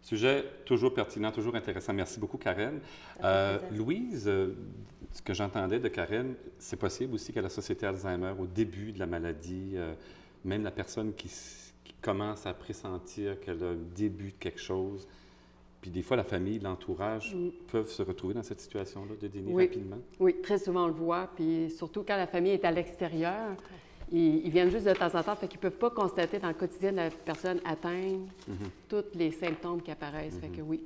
Sujet toujours pertinent, toujours intéressant. Merci beaucoup, Karen. Louise, ce que j'entendais de Karen, c'est possible aussi qu'à la Société Alzheimer, au début de la maladie, même la personne qui commence à pressentir qu'elle a le début de quelque chose, puis des fois, la famille, l'entourage peuvent se retrouver dans cette situation-là de déni rapidement. Oui, très souvent on le voit, puis surtout quand la famille est à l'extérieur. Ils viennent juste de temps en temps, fait qu'ils ne peuvent pas constater dans le quotidien de la personne atteinte tous les symptômes qui apparaissent. Fait que oui.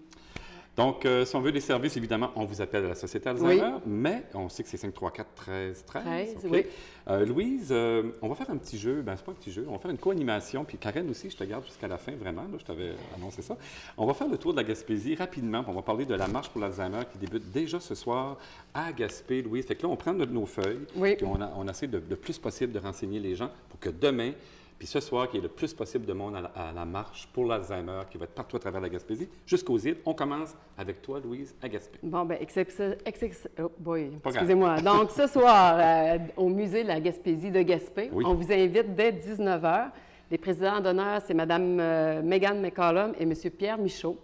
Donc, si on veut des services, évidemment, on vous appelle à la Société Alzheimer, mais on sait que c'est 534-1313. Oui. Louise, on va faire un petit jeu. Bien, c'est pas un petit jeu. On va faire une co-animation. Puis Karen aussi, je te garde jusqu'à la fin, vraiment. Là, je t'avais annoncé ça. On va faire le tour de la Gaspésie rapidement. On va parler de la marche pour l'Alzheimer qui débute déjà ce soir à Gaspé, Louise. Fait que là, on prend nos feuilles. Oui. Puis on essaie de plus possible de renseigner les gens pour que demain, puis ce soir, qu'il y ait le plus possible de monde à la marche pour l'Alzheimer qui va être partout à travers la Gaspésie, jusqu'aux îles. On commence avec toi, Louise, à Gaspé. Bon, bien, excusez-moi. Donc, ce soir, au musée de la Gaspésie de Gaspé, on vous invite dès 19 h. Les présidents d'honneur, c'est Mme Megan McCollum et M. Pierre Michaud.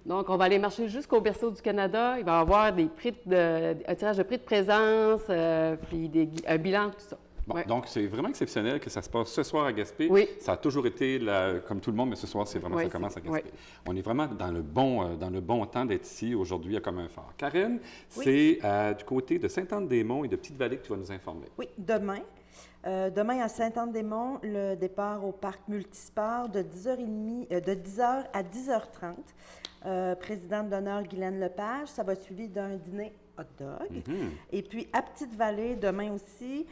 Donc, on va aller marcher jusqu'au berceau du Canada. Il va y avoir un tirage de prix de présence, puis un bilan, tout ça. Bon, donc, c'est vraiment exceptionnel que ça se passe ce soir à Gaspé. Oui. Ça a toujours été, comme tout le monde, mais ce soir, c'est vraiment ça commence à Gaspé. Oui. On est vraiment dans le bon temps d'être ici aujourd'hui à Commun-Fort. Karen, c'est du côté de Sainte-Anne-des-Monts et de Petite-Vallée que tu vas nous informer. Oui, demain. Demain, à Sainte-Anne-des-Monts, le départ au parc multisport de 10h à 10h30. Présidente d'honneur Guylaine Lepage. Ça va être suivi d'un dîner hot dog. Et puis, à Petite-Vallée, demain aussi,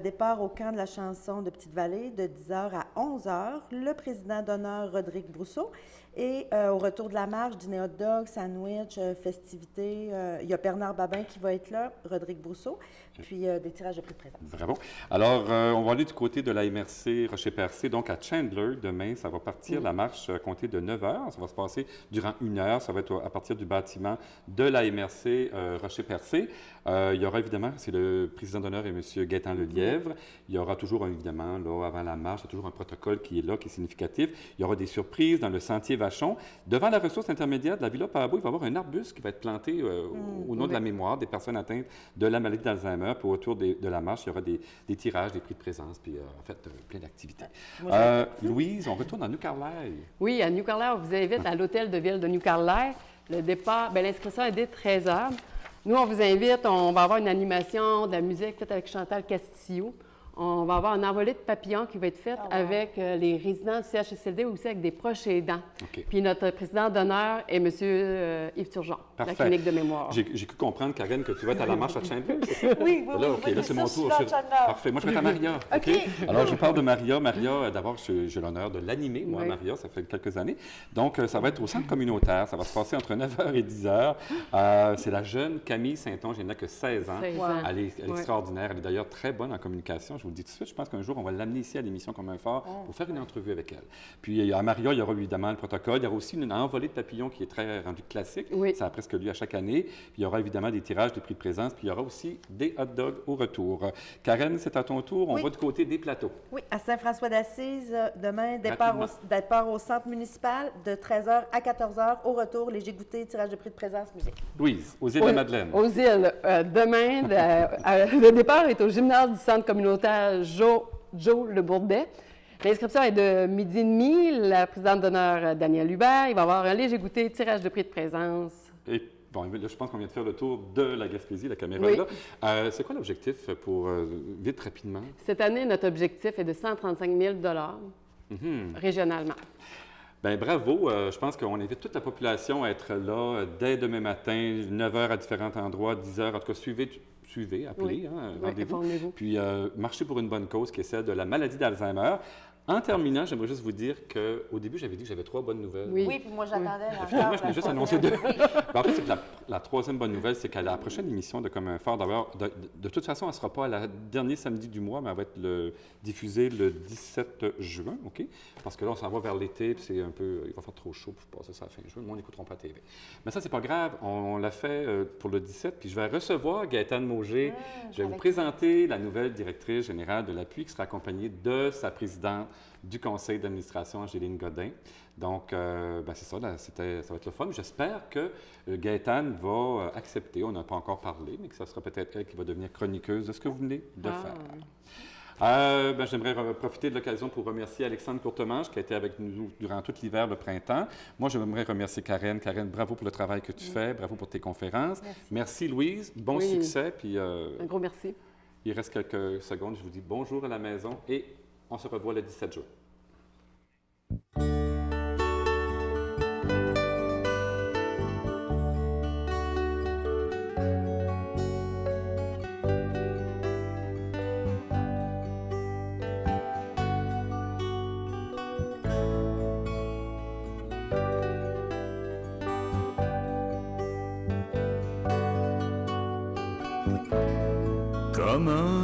départ au camp de la chanson de Petite-Vallée de 10h à 11h. Le président d'honneur, Rodrigue Brousseau. Et au retour de la marche, dîner hot dog, sandwich, festivités. Il y a Bernard Babin qui va être là, Rodrigue Brousseau, puis des tirages de prix de présence. Bravo. Alors, on va aller du côté de la MRC Rocher-Percé, donc à Chandler. Demain, ça va partir, la marche à compter de 9 h. Ça va se passer durant 1 heure. Ça va être à partir du bâtiment de la MRC Rocher-Percé. Il y aura évidemment, c'est le président d'honneur et M. Gaétan Lelièvre. Il y aura toujours, évidemment, là, avant la marche, il y a toujours un protocole qui est là, qui est significatif. Il y aura des surprises dans le sentier Vachon. Devant la ressource intermédiaire de la Villa Pabot, il va y avoir un arbuste qui va être planté au nom de la mémoire des personnes atteintes de la maladie d'Alzheimer. Puis autour de la marche, il y aura des tirages, des prix de présence, puis en fait, plein d'activités. Louise, on retourne à New Carlisle. Oui, à New Carlisle, on vous invite à l'hôtel de ville de New Carlisle. Le départ, l'inscription est dès 13 h. Nous, on vous invite, on va avoir une animation de la musique faite avec Chantal Castillo. On va avoir un envolée de papillons qui va être faite avec les résidents du CHSLD ou aussi avec des proches aidants. Okay. Puis notre président d'honneur est M. Yves Turgeon, de la clinique de mémoire. J'ai cru comprendre, Karen, que tu vas être à la marche à Chandler. Oui. Là, c'est mon tour. Parfait. Moi, je vais être à Maria. Okay? Alors, je parle de Maria. Maria, d'abord, j'ai l'honneur de l'animer, moi, Maria, ça fait quelques années. Donc, ça va être au centre communautaire. Ça va se passer entre 9 h et 10 h. C'est la jeune Camille Saint-Onge. Elle n'a que 16 ans. Elle est extraordinaire. Elle est d'ailleurs très bonne en communication. Je vous le dis tout de suite, je pense qu'un jour, on va l'amener ici à l'émission Commun-Fort pour faire une entrevue avec elle. Puis, à Maria, il y aura évidemment le protocole. Il y aura aussi une envolée de papillons qui est très rendue classique. Ça a presque lieu à chaque année. Puis, il y aura évidemment des tirages de prix de présence. Puis, il y aura aussi des hot dogs au retour. Karen, c'est à ton tour. On va du côté des plateaux. Oui, à Saint-François-d'Assise, demain, départ au centre municipal de 13 h à 14 h. Au retour, léger goûter, tirage de prix de présence, musique. Louise, aux îles de Madeleine. Aux îles. Demain, le départ est au gymnase du centre communautaire Joe Le Bourdet. L'inscription est de 12h30. La présidente d'honneur, Danielle Hubert. Il va y avoir un léger goûter, tirage de prix de présence. Et bon, là, je pense qu'on vient de faire le tour de la Gaspésie, la caméra est là. C'est quoi l'objectif pour, vite, rapidement? Cette année, notre objectif est de 135 000 régionalement. Bien, bravo. Je pense qu'on invite toute la population à être là dès demain matin, 9 h à différents endroits, 10 h. En tout cas, suivez, appelez, rendez-vous. Puis, marchez pour une bonne cause qui est celle de la maladie d'Alzheimer. En terminant, j'aimerais juste vous dire qu'au début, j'avais dit que j'avais 3 bonnes nouvelles. Oui, puis moi, j'attendais. Finalement, je n'ai juste annoncé 2. En fait, c'est que la troisième bonne nouvelle, c'est qu'à la prochaine émission de Commun-Fort, de toute façon, elle ne sera pas le dernier samedi du mois, mais elle va être diffusée le 17 juin, OK? Parce que là, on s'en va vers l'été, puis c'est un peu... Il va faire trop chaud pour passer ça à la fin juin. Moi, on n'écoutera pas la TV. Mais ça, c'est pas grave. On l'a fait pour le 17, puis je vais recevoir Gaétane Mauger. Je vais vous présenter la nouvelle directrice générale de l'Appui, qui sera accompagnée de sa présidente du conseil d'administration, Angéline Godin. Donc, c'est ça, là, ça va être le fun. J'espère que Gaëtane va accepter, on n'a pas encore parlé, mais que ce sera peut-être elle qui va devenir chroniqueuse de ce que vous venez de faire. J'aimerais profiter de l'occasion pour remercier Alexandre Courtemanche qui a été avec nous durant tout l'hiver, le printemps. Moi, j'aimerais remercier Karen. Karen, bravo pour le travail que tu fais, bravo pour tes conférences. Merci Louise, bon succès. Puis, un gros merci. Il reste quelques secondes, je vous dis bonjour à la maison et on se revoit le 17 juin. Comme un